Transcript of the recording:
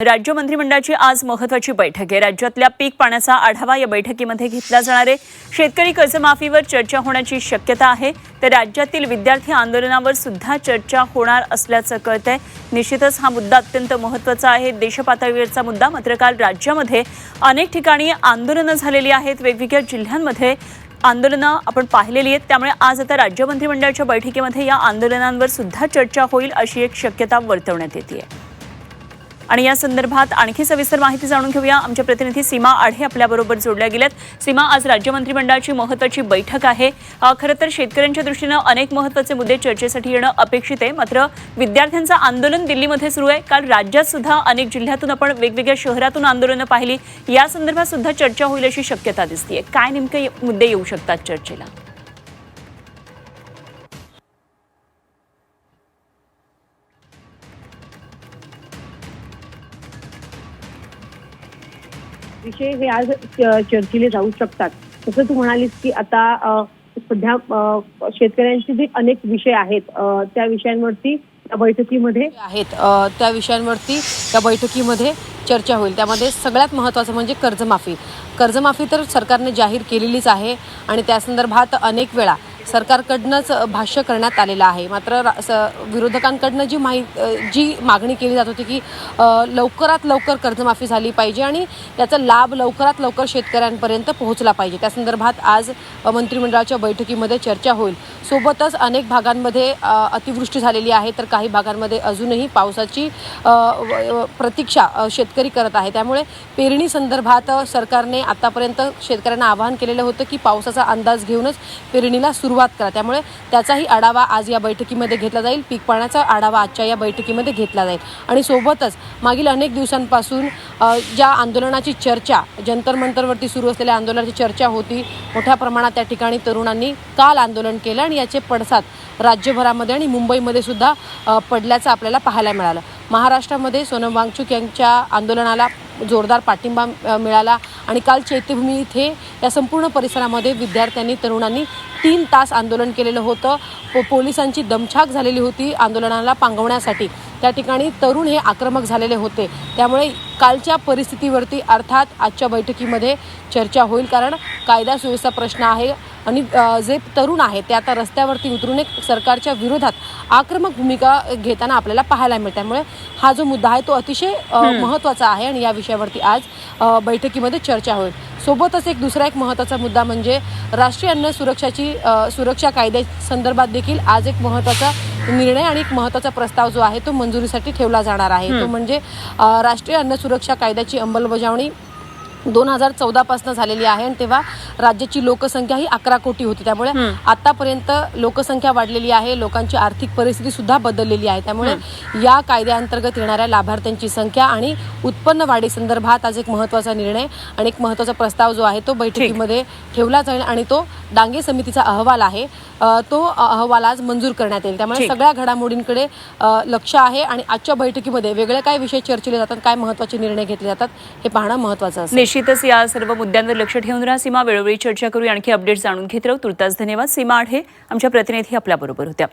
राज्य मंत्रिमंडळाची आज महत्त्वाची बैठक आहे। राज्यातल्या पीक पाण्याचा आढावा या बैठकीमध्ये घेतला जाणार आहे। शेतकरी कर्जमाफीवर चर्चा होण्याची शक्यता आहे, तर राज्यातील विद्यार्थी आंदोलनावर सुद्धा चर्चा होणार असल्याचं कळतंय। निश्चितच हा मुद्दा अत्यंत महत्त्वाचा आहे, देशपातळीवरचा मुद्दा। मात्र काल राज्यामध्ये अनेक ठिकाणी आंदोलनं झालेली आहेत, वेगवेगळ्या जिल्ह्यांमध्ये आंदोलनं आपण पाहिलेली आहेत। त्यामुळे आज आता राज्य मंत्रिमंडळाच्या बैठकीमध्ये या आंदोलनांवर सुद्धा चर्चा होईल अशी एक शक्यता वर्तवण्यात येते। आणि या संदर्भात आणखी सविस्तर माहिती जाणून घेऊया। आमच्या प्रतिनिधी सीमा आढे आपल्याबरोबर जोडल्या गेल्यात। सीमा, आज राज्य मंत्रिमंडळाची महत्त्वाची बैठक आहे। खरं तर शेतकऱ्यांच्या दृष्टीनं अनेक महत्त्वाचे मुद्दे चर्चेसाठी येणं अपेक्षित आहे। मात्र विद्यार्थ्यांचं आंदोलन दिल्लीमध्ये सुरू आहे। काल राज्यात सुद्धा अनेक जिल्ह्यातून आपण वेगवेगळ्या शहरातून आंदोलनं पाहिली, या संदर्भात सुद्धा चर्चा होईल अशी शक्यता दिसते। काय नेमके मुद्दे येऊ शकतात चर्चेला? विषय हे आज चर्चेले जाऊ शकतात। जसं तू म्हणालीस की आता सध्या शेतकऱ्यांचे जे अनेक विषय आहेत त्या विषयांवरती त्या बैठकीमध्ये चर्चा होईल। त्यामध्ये सगळ्यात महत्त्वाचं म्हणजे कर्जमाफी तर सरकारने जाहीर केलेलीच आहे आणि त्या संदर्भात अनेक वेळा सरकारकडनंच भाष्य करण्यात आलेलं आहे। मात्र विरोधकांकडनं जी मागणी केली जात होती की लवकरात लवकर कर्जमाफी झाली पाहिजे आणि त्याचा लाभ लवकरात लवकर शेतकऱ्यांपर्यंत पोहोचला पाहिजे, त्या संदर्भात आज मंत्रिमंडळाच्या बैठकीमध्ये चर्चा होईल। सोबतच अनेक भागांमध्ये अतिवृष्टी झालेली आहे, तर काही भागांमध्ये अजूनही पावसाची प्रतीक्षा शेतकरी करत आहे। त्यामुळे पेरणी संदर्भात सरकारने आतापर्यंत शेतकऱ्यांना आवाहन केलेलं होतं की पावसाचा अंदाज घेऊनच पेरणीला सुरुवात करा। त्यामुळे त्याचाही आढावा आज या बैठकीमध्ये घेतला जाईल। पीक पाण्याचा आढावा आजच्या या बैठकीमध्ये घेतला जाईल आणि सोबतच मागील अनेक दिवसांपासून ज्या आंदोलनाची चर्चा जंतर मंतरवरती सुरू असलेल्या आंदोलनाची चर्चा होती, मोठ्या प्रमाणात त्या ठिकाणी तरुणांनी काल आंदोलन केलं आणि याचे पडसाद राज्यभरामध्ये आणि मुंबईमध्ये सुद्धा पडल्याचं आपल्याला पाहायला मिळालं। महाराष्ट्रामध्ये सोनम वांगचुक यांच्या आंदोलनाला जोरदार पाठिंबा मिळाला आणि काल चैत्यभूमी इथे या संपूर्ण परिसरामध्ये विद्यार्थ्यांनी तरुणांनी 3 तास आंदोलन केलेलं होतं। पोलिसांची दमछाक झालेली होती आंदोलनाला पांगवण्यासाठी। त्या ठिकाणी तरुण हे आक्रमक झालेले होते। त्यामुळे कालच्या परिस्थितीवरती अर्थात आजच्या बैठकीमध्ये चर्चा होईल, कारण कायदा सुव्यवस्था प्रश्न आहे आणि जे तरुण आहेत ते आता रस्त्यावरती उतरून एक सरकारच्या विरोधात आक्रमक भूमिका घेताना आपल्याला पाहायला मिळते। त्यामुळे हा जो मुद्दा आहे तो अतिशय महत्त्वाचा आहे आणि या विषयावरती आज बैठकीमध्ये चर्चा होईल। सोबतच दुसरा महत्त्वाचा मुद्दा म्हणजे राष्ट्रीय अन्न सुरक्षा कायद्यासंदर्भात देखील आज एक महत्त्वाचा निर्णय आणि एक महत्त्वाचा प्रस्ताव जो आहे तो मंजुरीसाठी ठेवला जाणार आहे। तो म्हणजे राष्ट्रीय अन्न सुरक्षा कायद्याची अंमलबजावणी 2014 पासून झालेली आहे आणि तेव्हा राज्याची लोकसंख्या ही 11 कोटी होती। त्यामुळे आतापर्यंत लोकसंख्या वाढलेली आहे, लोकांची आर्थिक परिस्थिती सुद्धा बदललेली आहे। त्यामुळे या कायद्याअंतर्गत येणाऱ्या लाभार्थ्यांची संख्या आणि उत्पन्न वाढी संदर्भात आज एक महत्त्वाचा निर्णय आणि एक महत्त्वाचा प्रस्ताव जो आहे तो बैठकीमध्ये ठेवला जाईल आणि तो डांगे समितीचा अहवाल आहे, तो अहवाल आज मंजूर करण्यात येईल। त्यामुळे सगळ्या घडामोडींकडे लक्ष आहे आणि आजच्या बैठकीमध्ये वेगळे काय विषय चर्चेले जातात, काय महत्त्वाचे निर्णय घेतले जातात हे पाहणं महत्त्वाचं असेल। निश्चितच या सर्व मुद्द्यांवर लक्ष ठेवून राहा सीमा। वेळोवेळी चर्चा करूया, आणखी अपडेट जाणून घेत राहू। तुर्तास धन्यवाद। सीमा आढे आमच्या प्रतिनिधी आपल्याबरोबर होत्या।